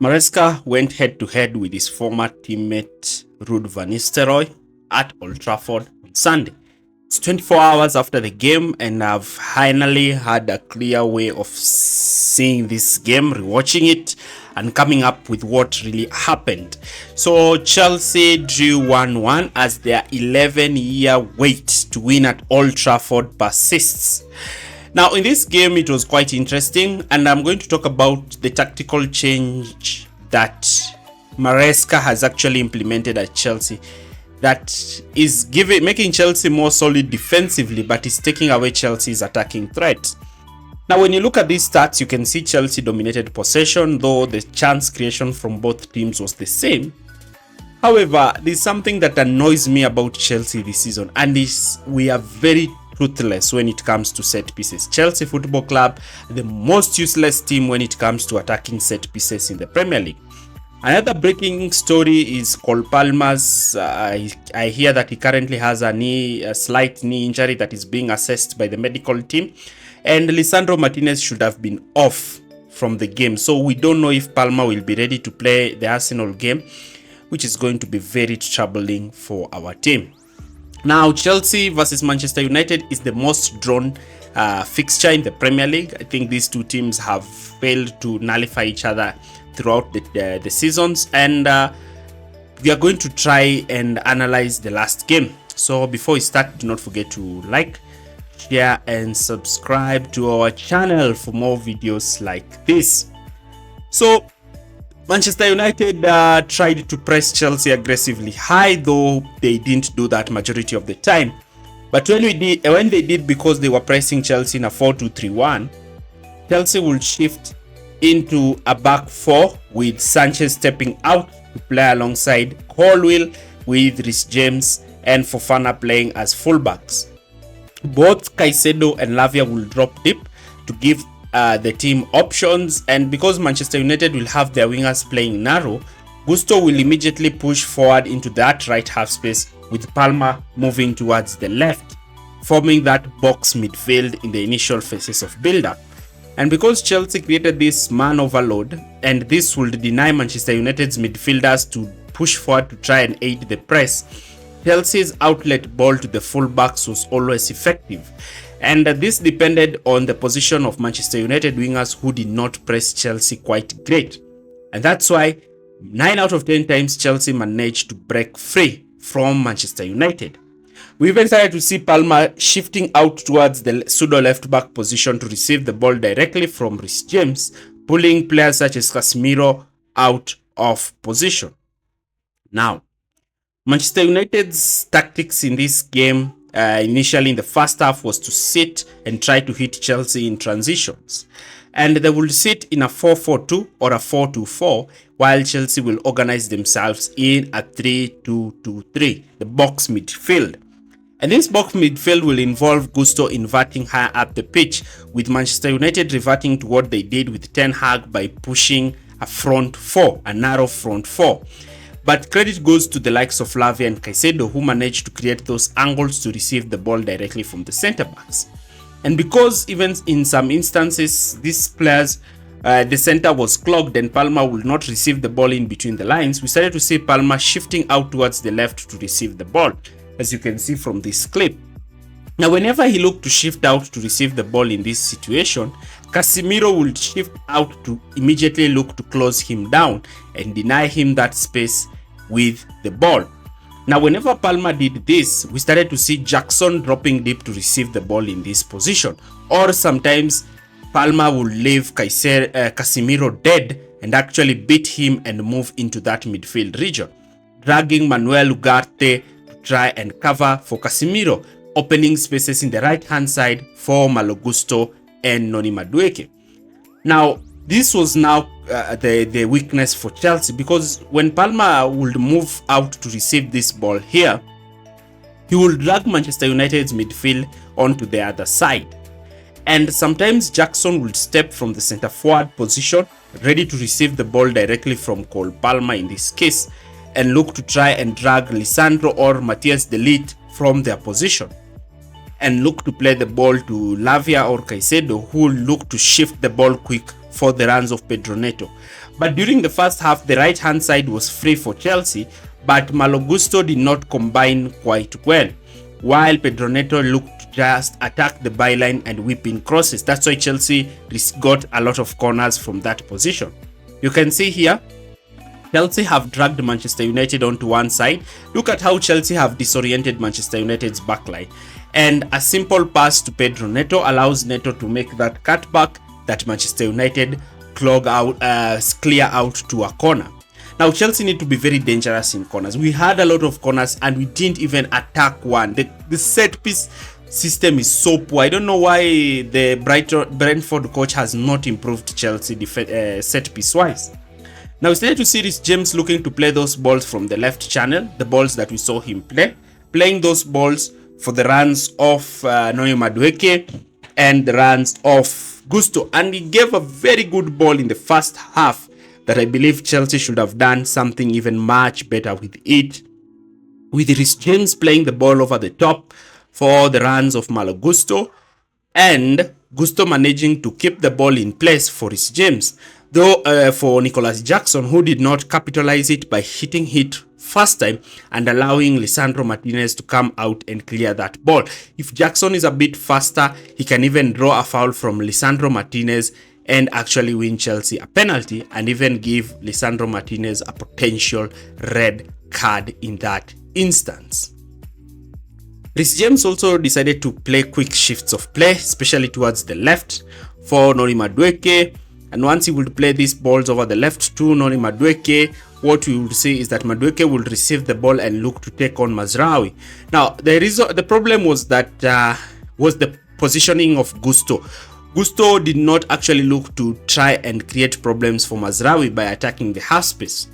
Maresca went head-to-head with his former teammate Ruud van Nistelrooy at Old Trafford on Sunday. It's 24 hours after the game, and I've finally had a clear way of seeing this game, rewatching it, and coming up with what really happened. So Chelsea drew 1-1 as their 11-year wait to win at Old Trafford persists. Now, in this game, it was quite interesting, and I'm going to talk about the tactical change that Maresca has actually implemented at Chelsea that is making Chelsea more solid defensively, but is taking away Chelsea's attacking threat. Now, when you look at these stats, you can see Chelsea dominated possession, though the chance creation from both teams was the same. However, there's something that annoys me about Chelsea this season, and we are very ruthless when it comes to set pieces. Chelsea Football Club, the most useless team when it comes to attacking set pieces in the Premier League. Another breaking story is Cole Palmer's. I hear that he currently has a slight knee injury that is being assessed by the medical team, and Lisandro Martinez should have been off from the game. So we don't know if Palmer will be ready to play the Arsenal game, which is going to be very troubling for our team. Now, Chelsea versus Manchester United is the most drawn fixture in the Premier League. I think these two teams have failed to nullify each other throughout the seasons, and we are going to try and analyze the last game. So before we start, do not forget to like, share, and subscribe to our channel for more videos like this. So Manchester United tried to press Chelsea aggressively high, though they didn't do that majority of the time. But when they did, because they were pressing Chelsea in a 4-2-3-1, Chelsea will shift into a back four with Sanchez stepping out to play alongside Colwill, with Reece James and Fofana playing as fullbacks. Both Caicedo and Lavia will drop deep to give the team options, and because Manchester United will have their wingers playing narrow, Gusto will immediately push forward into that right half space, with Palmer moving towards the left, forming that box midfield in the initial phases of build-up. And because Chelsea created this man overload, and this would deny Manchester United's midfielders to push forward to try and aid the press, Chelsea's outlet ball to the fullbacks was always effective. And this depended on the position of Manchester United wingers, who did not press Chelsea quite great. And that's why 9 out of 10 times Chelsea managed to break free from Manchester United. We even started to see Palmer shifting out towards the pseudo left back position to receive the ball directly from Reece James, pulling players such as Casemiro out of position. Now, Manchester United's tactics in this game initially in the first half was to sit and try to hit Chelsea in transitions, and they will sit in a 4-4-2 or a 4-2-4, while Chelsea will organize themselves in a 3-2-2-3, the box midfield. And this box midfield will involve Gusto inverting higher up the pitch, with Manchester United reverting to what they did with Ten Hag by pushing a front four, a narrow front four. But credit goes to the likes of Lavia and Caicedo, who managed to create those angles to receive the ball directly from the centre backs. And because even in some instances these players, the centre was clogged and Palmer will not receive the ball in between the lines, we started to see Palmer shifting out towards the left to receive the ball, as you can see from this clip. Now, whenever he looked to shift out to receive the ball in this situation, Casemiro would shift out to immediately look to close him down and deny him that space with the ball. Now, whenever Palmer did this, we started to see Jackson dropping deep to receive the ball in this position, or sometimes Palmer would leave Casemiro dead and actually beat him and move into that midfield region, dragging Manuel Ugarte to try and cover for Casemiro, opening spaces in the right hand side for Malo Gusto and Noni Madueke. Now, this was now the weakness for Chelsea, because when Palmer would move out to receive this ball here, he will drag Manchester United's midfield onto the other side. And sometimes Jackson will step from the center forward position, ready to receive the ball directly from Cole Palmer in this case, and look to try and drag Lisandro or Matthias de Ligt from their position, and look to play the ball to Lavia or Caicedo, who will look to shift the ball quick for the runs of Pedro Neto. But during the first half, the right hand side was free for Chelsea, but Malo Gusto did not combine quite well, while Pedro Neto looked to just attack the byline and whip in crosses. That's why Chelsea got a lot of corners from that position. You can see here, Chelsea have dragged Manchester United onto one side. Look at how Chelsea have disoriented Manchester United's backline. And a simple pass to Pedro Neto allows Neto to make that cutback that Manchester United clear out to a corner. Now, Chelsea need to be very dangerous in corners. We had a lot of corners and we didn't even attack one. The set piece system is so poor. I don't know why the Brentford coach has not improved Chelsea set piece wise. Now it's there to see Reece James looking to play those balls from the left channel, the balls that we saw him playing those balls for the runs of Noni Madueke and the runs of Gusto. And he gave a very good ball in the first half that I believe Chelsea should have done something even much better with it. With Reece James playing the ball over the top for the runs of Malo Gusto, and Gusto managing to keep the ball in place for Reece James. Though for Nicholas Jackson, who did not capitalize it by hitting it first time and allowing Lisandro Martinez to come out and clear that ball. If Jackson is a bit faster, he can even draw a foul from Lisandro Martinez and actually win Chelsea a penalty and even give Lisandro Martinez a potential red card in that instance. Reece James also decided to play quick shifts of play, especially towards the left for Noni Madueke. And once he would play these balls over the left to Noni Madueke, what we would see is that Madueke will receive the ball and look to take on Mazraoui. Now, the problem was that was the positioning of Gusto. Gusto did not actually look to try and create problems for Mazraoui by attacking the half space,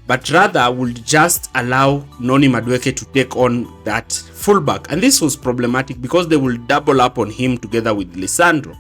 but rather would just allow Noni Madueke to take on that fullback. And this was problematic because they will double up on him together with Lisandro.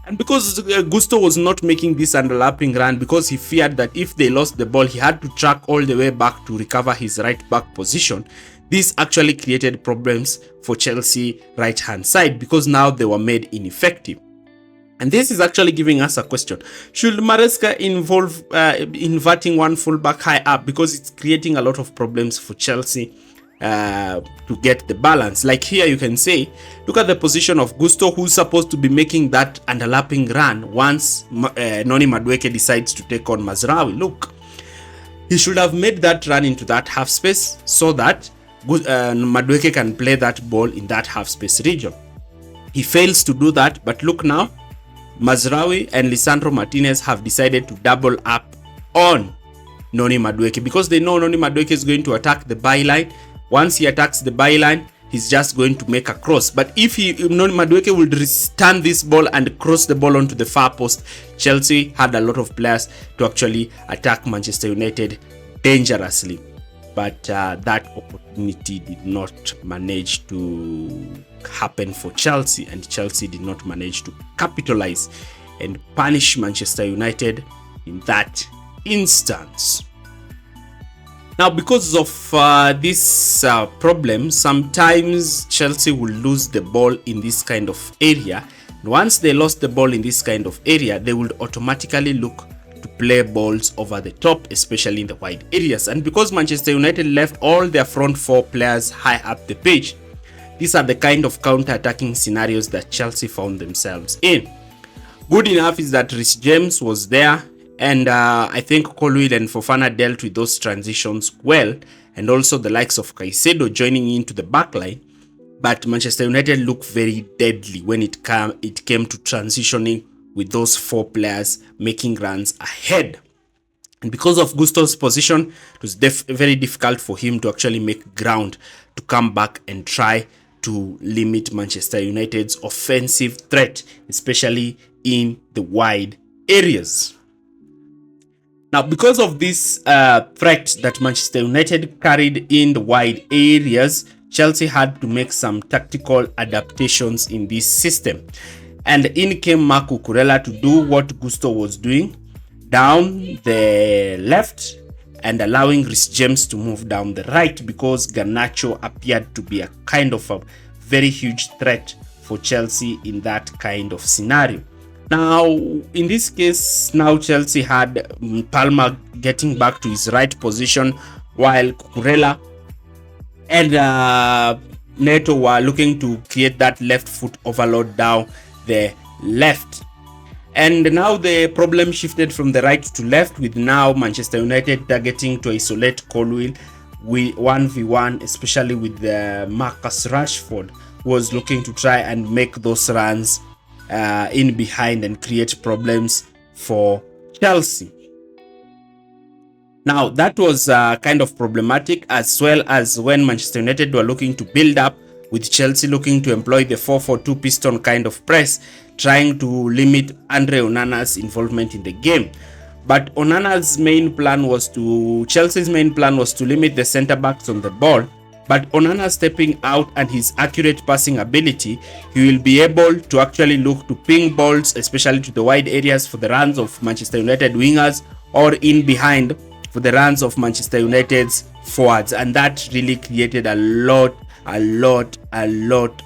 And because Gusto was not making this underlapping run because he feared that if they lost the ball, he had to track all the way back to recover his right back position. This actually created problems for Chelsea right hand side because now they were made ineffective. And this is actually giving us a question. Should Maresca involve inverting one fullback high up, because it's creating a lot of problems for Chelsea to get the balance? Like here you can say, look at the position of Gusto, who's supposed to be making that underlapping run once Noni Madueke decides to take on Mazraoui. Look, he should have made that run into that half space so that Madueke can play that ball in that half space region. He fails to do that, but look now, Mazraoui and Lisandro Martinez have decided to double up on Noni Madueke because they know Noni Madueke is going to attack the byline. Once he attacks the byline, he's just going to make a cross. But if Noni Madueke will turn this ball and cross the ball onto the far post, Chelsea had a lot of players to actually attack Manchester United dangerously. But that opportunity did not manage to happen for Chelsea, and Chelsea did not manage to capitalize and punish Manchester United in that instance. Now, because of this problem, sometimes Chelsea will lose the ball in this kind of area. Once they lost the ball in this kind of area, they would automatically look to play balls over the top, especially in the wide areas. And because Manchester United left all their front four players high up the pitch, these are the kind of counter-attacking scenarios that Chelsea found themselves in. Good enough is that Reece James was there, and I think Colwill and Fofana dealt with those transitions well, and also the likes of Caicedo joining into the backline. But Manchester United looked very deadly when it came to transitioning with those four players making runs ahead. And because of Gusto's position, it was very difficult for him to actually make ground to come back and try to limit Manchester United's offensive threat, especially in the wide areas. Now, because of this threat that Manchester United carried in the wide areas, Chelsea had to make some tactical adaptations in this system. And in came Marc Cucurella to do what Gusto was doing, down the left and allowing Reece James to move down the right, because Garnacho appeared to be a kind of a very huge threat for Chelsea in that kind of scenario. Now, in this case, now Chelsea had Palmer getting back to his right position, while Cucurella and Neto were looking to create that left foot overload down the left. And now the problem shifted from the right to left, with now Manchester United targeting to isolate Colwill with 1v1, especially with Marcus Rashford, who was looking to try and make those runs in behind and create problems for Chelsea. Now, that was kind of problematic, as well as when Manchester United were looking to build up, with Chelsea looking to employ the 4-4-2 piston kind of press, trying to limit Andre Onana's involvement in the game. But Chelsea's main plan was to limit the centre backs on the ball. But Onana stepping out and his accurate passing ability, he will be able to actually look to ping balls, especially to the wide areas for the runs of Manchester United wingers, or in behind for the runs of Manchester United's forwards. And that really created a lot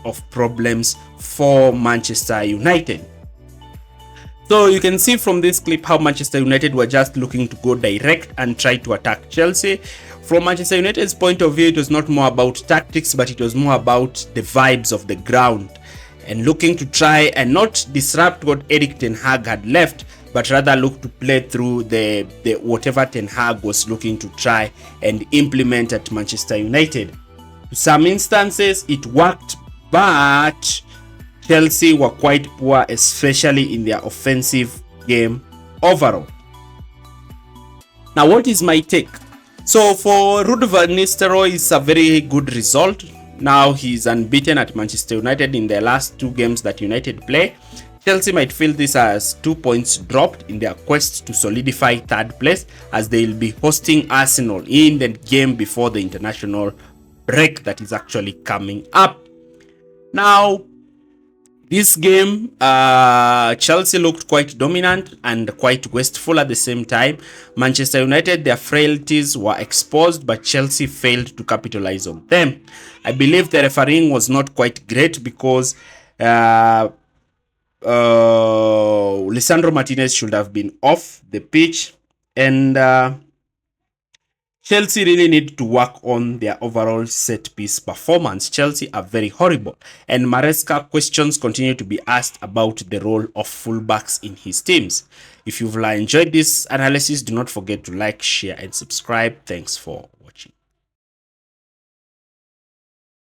of problems for Manchester United. So you can see from this clip how Manchester United were just looking to go direct and try to attack Chelsea. From Manchester United's point of view, it was not more about tactics, but it was more about the vibes of the ground, and looking to try and not disrupt what Erik ten Hag had left, but rather look to play through the whatever Ten Hag was looking to try and implement at Manchester United. To some instances, it worked, but Chelsea were quite poor, especially in their offensive game overall. Now, what is my take? So for Ruud van Nistelrooy, it's a very good result. Now he's unbeaten at Manchester United in the last 2 games that United play. Chelsea might feel this as 2 points dropped in their quest to solidify 3rd place, as they'll be hosting Arsenal in the game before the international break that is actually coming up. Now, this game, Chelsea looked quite dominant and quite wasteful at the same time. Manchester United, their frailties were exposed, but Chelsea failed to capitalize on them. I believe the refereeing was not quite great, because Lisandro Martinez should have been off the pitch, and Chelsea really need to work on their overall set-piece performance. Chelsea are very horrible, and Maresca questions continue to be asked about the role of fullbacks in his teams. If you've enjoyed this analysis, do not forget to like, share, and subscribe. Thanks for